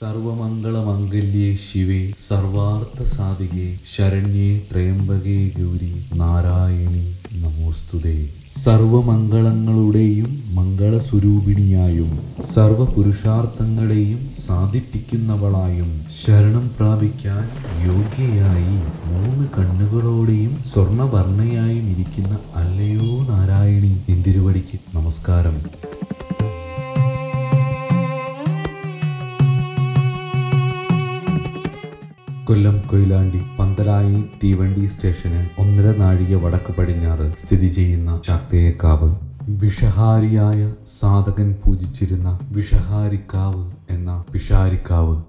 സർവമംഗളമംഗല്യേ ശിവേ സർവാർത്ഥസാധികേ ശരണ്യേ ത്രയംബകേ ഗൗരി നാരായണി നമോസ്തുതേ. സർവമംഗളങ്ങളുടെയും മംഗളസ്വരൂപിണിയായും സർവപുരുഷാർത്ഥങ്ങളെയും സാധിപ്പിക്കുന്നവളായും ശരണം പ്രാപിക്കാൻ യോഗ്യയായി 3 കണ്ണുകളോടെയും സ്വർണവർണ്ണയായും ഇരിക്കുന്ന അല്ലയോ നാരായണി, നിന്തിരുവടിക്ക് നമസ്കാരം. കൊല്ലം കൊയിലാണ്ടി പന്തലായി തീവണ്ടി സ്റ്റേഷന് 1.5 നാഴിക വടക്ക് പടിഞ്ഞാറ് സ്ഥിതി ചെയ്യുന്ന ശാക്തേയക്കാവ്, വിഷഹാരിയായ സാധകൻ പൂജിച്ചിരുന്ന വിഷഹാരിക്കാവ് എന്ന പിഷാരിക്കാവ്.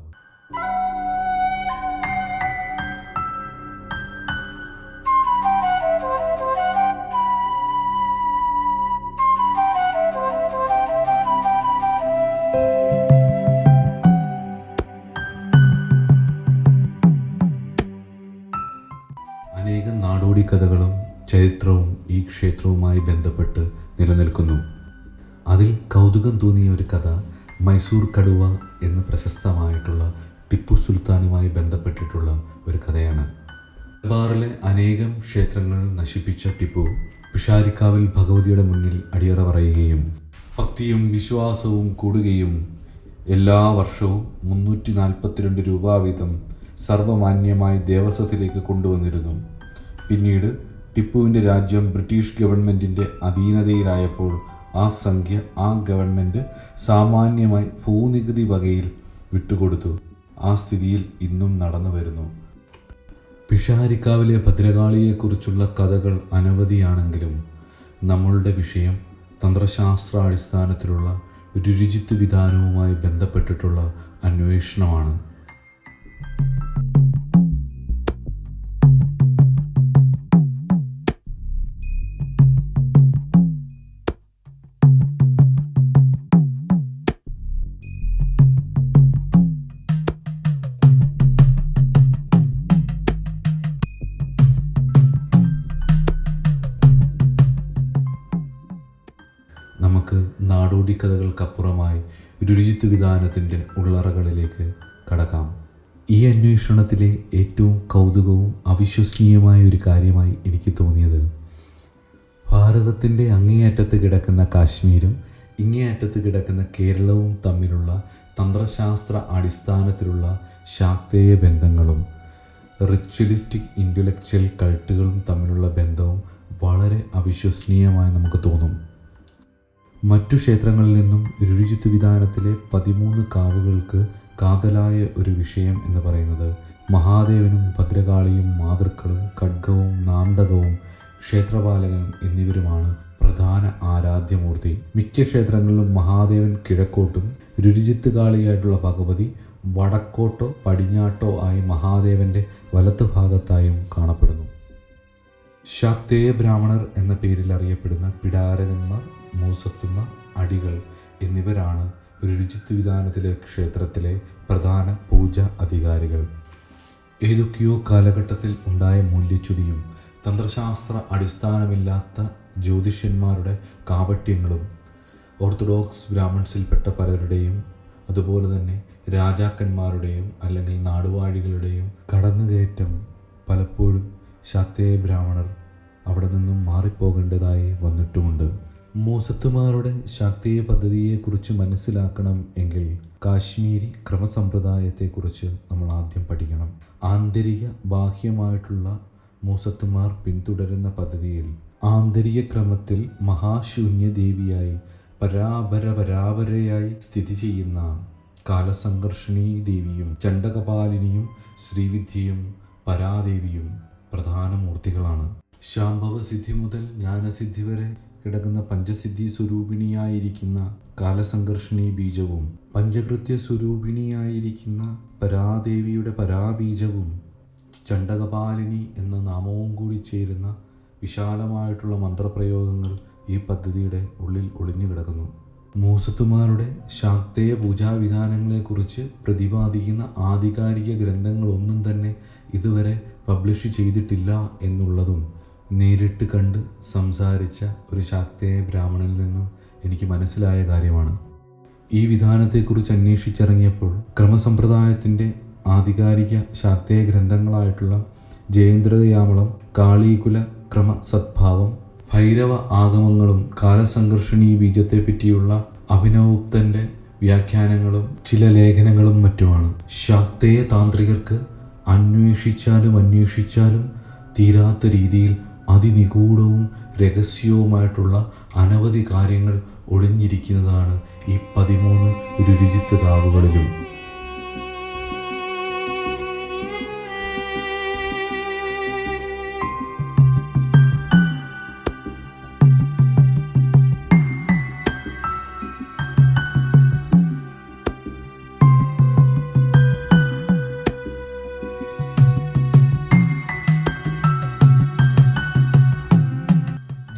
അനേകം നാടോടി കഥകളും ചരിത്രവും ഈ ക്ഷേത്രവുമായി ബന്ധപ്പെട്ട് നിലനിൽക്കുന്നു. അതിൽ കൗതുകം തോന്നിയ ഒരു കഥ മൈസൂർ കടുവ എന്ന് പ്രശസ്തമായിട്ടുള്ള ടിപ്പു സുൽത്താനുമായി ബന്ധപ്പെട്ടിട്ടുള്ള ഒരു കഥയാണ്. മലബാറിലെ അനേകം ക്ഷേത്രങ്ങൾ നശിപ്പിച്ച ടിപ്പു പിഷാരിക്കാവിൽ ഭഗവതിയുടെ മുന്നിൽ അടിയറ പറയുകയും ഭക്തിയും വിശ്വാസവും കൂടുകയും എല്ലാ വർഷവും 342 രൂപ വീതം സർവമാന്യമായി ദേവസ്വത്തിലേക്ക് കൊണ്ടുവന്നിരുന്നു. പിന്നീട് ടിപ്പുവിൻ്റെ രാജ്യം ബ്രിട്ടീഷ് ഗവൺമെൻറ്റിൻ്റെ അധീനതയിലായപ്പോൾ ആ സംഖ്യ ആ ഗവൺമെൻറ് സാമാന്യമായി ഭൂനികുതി വകയിൽ വിട്ടുകൊടുത്തു. ആ സ്ഥിതിയിൽ ഇന്നും നടന്നു വരുന്നു. പിഷാരിക്കാവിലെ ഭദ്രകാളിയെക്കുറിച്ചുള്ള കഥകൾ അനവധിയാണെങ്കിലും നമ്മളുടെ വിഷയം തന്ത്രശാസ്ത്ര അടിസ്ഥാനത്തിലുള്ള ഒരു രുചിത്വ വിധാനവുമായി ബന്ധപ്പെട്ടിട്ടുള്ള അന്വേഷണമാണ്. നമുക്ക് നാടോടി കഥകൾക്കപ്പുറമായി രുചിത്വ വിധാനത്തിൻ്റെ ഉള്ളറകളിലേക്ക് കടക്കാം. ഈ അന്വേഷണത്തിലെ ഏറ്റവും കൗതുകവും അവിശ്വസനീയമായ ഒരു കാര്യമായി എനിക്ക് തോന്നിയത് ഭാരതത്തിൻ്റെ അങ്ങേയറ്റത്ത് കിടക്കുന്ന കാശ്മീരും ഇങ്ങേയറ്റത്ത് കിടക്കുന്ന കേരളവും തമ്മിലുള്ള തന്ത്രശാസ്ത്ര അടിസ്ഥാനത്തിലുള്ള ശാക്തേയ ബന്ധങ്ങളും റിച്വലിസ്റ്റിക് ഇൻ്റലക്ച്വൽ കൾട്ടുകളും തമ്മിലുള്ള ബന്ധവും വളരെ അവിശ്വസനീയമായി നമുക്ക് തോന്നും. മറ്റു ക്ഷേത്രങ്ങളിൽ നിന്നും രുചിത്വ വിധാനത്തിലെ 13 കാവുകൾക്ക് കാതലായ ഒരു വിഷയം എന്ന് പറയുന്നത് മഹാദേവനും ഭദ്രകാളിയും മാതൃക്കളും ഖഡ്ഗവും നാന്തകവും ക്ഷേത്രപാലകനും എന്നിവരുമാണ് പ്രധാന ആരാധ്യമൂർത്തി. മിക്ക ക്ഷേത്രങ്ങളിലും മഹാദേവൻ കിഴക്കോട്ടും രുചിത്വ കാളിയായിട്ടുള്ള ഭഗവതി വടക്കോട്ടോ പടിഞ്ഞാട്ടോ ആയി മഹാദേവൻ്റെ വലത്ത് ഭാഗത്തായും കാണപ്പെടുന്നു. ശാക്തേയ ബ്രാഹ്മണർ എന്ന പേരിൽ അറിയപ്പെടുന്ന പിടാരകന്മാർ, മൂസത്തുമാർ, അടികൾ എന്നിവരാണ് രുചിത്വ വിധാനത്തിലെ ക്ഷേത്രത്തിലെ പ്രധാന പൂജാ അധികാരികൾ. ഏതൊക്കെയോ കാലഘട്ടത്തിൽ ഉണ്ടായ മൂല്യച്യുതിയും തന്ത്രശാസ്ത്ര അടിസ്ഥാനമില്ലാത്ത ജ്യോതിഷന്മാരുടെ കാപട്യങ്ങളും ഓർത്തഡോക്സ് ബ്രാഹ്മൺസിൽപ്പെട്ട പലരുടെയും അതുപോലെ തന്നെ രാജാക്കന്മാരുടെയും അല്ലെങ്കിൽ നാടുവാഴികളുടെയും കടന്നുകയറ്റം പലപ്പോഴും ശാക്തേയ ബ്രാഹ്മണർ അവിടെ നിന്നും മാറിപ്പോകേണ്ടതായി വന്നിട്ടുമുണ്ട്. മൂസത്തുമാരുടെ ശാക്തേയ പദ്ധതിയെക്കുറിച്ച് മനസ്സിലാക്കണം എങ്കിൽ കാശ്മീരി ക്രമസമ്പ്രദായത്തെക്കുറിച്ച് നമ്മൾ ആദ്യം പഠിക്കണം. ആന്തരിക ബാഹ്യമായിട്ടുള്ള മൂസത്തുമാർ പിന്തുടരുന്ന പദ്ധതിയിൽ ആന്തരിക ക്രമത്തിൽ മഹാശൂന്യദേവിയായി പരാപരയായി സ്ഥിതി ചെയ്യുന്ന കാലസംഘർഷിണീ ദേവിയും ചണ്ഡകപാലിനിയും ശ്രീവിദ്യയും പരാദേവിയും പ്രധാന മൂർത്തികളാണ്. ശാംഭവസിദ്ധി മുതൽ ജ്ഞാനസിദ്ധി വരെ കിടക്കുന്ന പഞ്ചസിദ്ധി സ്വരൂപിണിയായിരിക്കുന്ന കാലസംഘർഷിണി ബീജവും പഞ്ചകൃത്യ സ്വരൂപിണിയായിരിക്കുന്ന പരാദേവിയുടെ പരാബീജവും ചണ്ഡകപാലിനി എന്ന നാമവും കൂടി ചേരുന്ന വിശാലമായിട്ടുള്ള മന്ത്രപ്രയോഗങ്ങൾ ഈ പദ്ധതിയുടെ ഉള്ളിൽ ഒളിഞ്ഞു കിടക്കുന്നു. മൂസത്തുമാരുടെ ശാക്തേയ പൂജാവിധാനങ്ങളെക്കുറിച്ച് പ്രതിപാദിക്കുന്ന ആധികാരിക ഗ്രന്ഥങ്ങളൊന്നും തന്നെ ഇതുവരെ പബ്ലിഷ് ചെയ്തിട്ടില്ല എന്നുള്ളതും നേരിട്ട് കണ്ട് സംസാരിച്ച ഒരു ശാക്തേയ ബ്രാഹ്മണനിൽ നിന്നും എനിക്ക് മനസ്സിലായ കാര്യമാണ്. ഈ വിധാനത്തെക്കുറിച്ച് അന്വേഷിച്ചിറങ്ങിയപ്പോൾ ക്രമസമ്പ്രദായത്തിൻ്റെ ആധികാരിക ശാക്തേയ ഗ്രന്ഥങ്ങളായിട്ടുള്ള ജയേന്ദ്രയാമളം, കാളീകുല ക്രമ സദ്ഭാവം, ഭൈരവ ആഗമങ്ങളും കാലസംഘർഷിണീ ബീജത്തെപ്പറ്റിയുള്ള അഭിനവഗുപ്തൻ്റെ വ്യാഖ്യാനങ്ങളും ചില ലേഖനങ്ങളും മറ്റുമാണ്. ശാക്തേയ താന്ത്രികർക്ക് അന്വേഷിച്ചാലും തീരാത്ത രീതിയിൽ അതിനിഗൂഢവും രഹസ്യവുമായിട്ടുള്ള അനവധി കാര്യങ്ങൾ ഒളിഞ്ഞിരിക്കുന്നതാണ് ഈ 13 രുരുചിത്ത് കാവുകളിലും.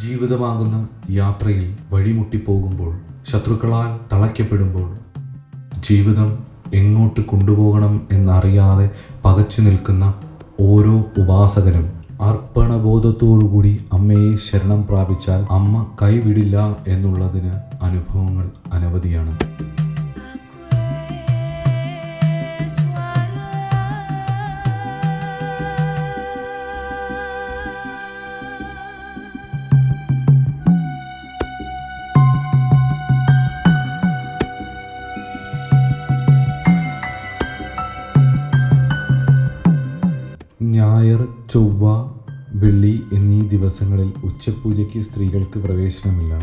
ജീവിതമാകുന്ന യാത്രയിൽ വഴിമുട്ടിപ്പോകുമ്പോൾ, ശത്രുക്കളാൽ തളയ്ക്കപ്പെടുമ്പോൾ, ജീവിതം എങ്ങോട്ട് കൊണ്ടുപോകണം എന്നറിയാതെ പകച്ചു നിൽക്കുന്ന ഓരോ ഉപാസകനും അർപ്പണബോധത്തോടുകൂടി അമ്മയെ ശരണം പ്രാപിച്ചാൽ അമ്മ കൈവിടില്ല എന്നുള്ളതിന് അനുഭവങ്ങൾ അനവധിയാണ്. ഞായർ, ചൊവ്വ, വെള്ളി എന്നീ ദിവസങ്ങളിൽ ഉച്ചപൂജയ്ക്ക് സ്ത്രീകൾക്ക് പ്രവേശനമില്ല.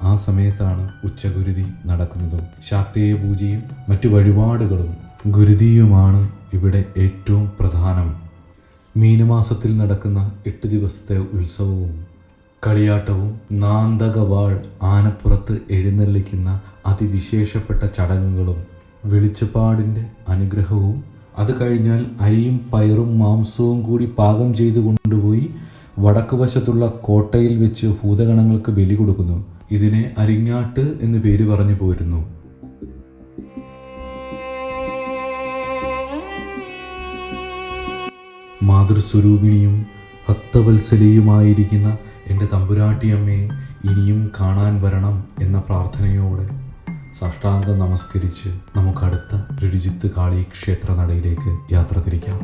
ആ സമയത്താണ് ഉച്ചഗുരുതി നടക്കുന്നതും. ശാക്തേയ പൂജയും മറ്റു വഴിപാടുകളും ഗുരുതിയുമാണ് ഇവിടെ ഏറ്റവും പ്രധാനം. മീനമാസത്തിൽ നടക്കുന്ന 8 ദിവസത്തെ ഉത്സവവും കളിയാട്ടവും നാന്തകവാൾ ആനപ്പുറത്ത് എഴുന്നള്ളിക്കുന്ന അതിവിശേഷപ്പെട്ട ചടങ്ങുകളും വെളിച്ചപ്പാടിൻ്റെ അനുഗ്രഹവും, അത് കഴിഞ്ഞാൽ അരിയും പയറും മാംസവും കൂടി പാകം ചെയ്ത് കൊണ്ടുപോയി വടക്ക് വശത്തുള്ള കോട്ടയിൽ വെച്ച് ഭൂതഗണങ്ങൾക്ക് ബലി കൊടുക്കുന്നു. ഇതിനെ അരിങ്ങാട്ട് എന്ന് പേര് പറഞ്ഞു പോരുന്നു. മാതൃസ്വരൂപിണിയും ഭക്തവത്സലയുമായിരിക്കുന്ന എൻ്റെ തമ്പുരാട്ടിയമ്മയെ ഇനിയും കാണാൻ വരണം എന്ന പ്രാർത്ഥനയോടെ സാഷ്ടാംഗം നമസ്കരിച്ച് നമുക്കടുത്ത രുരുചിത്ത് കാളി ക്ഷേത്ര നടയിലേക്ക് യാത്ര തിരിക്കാം.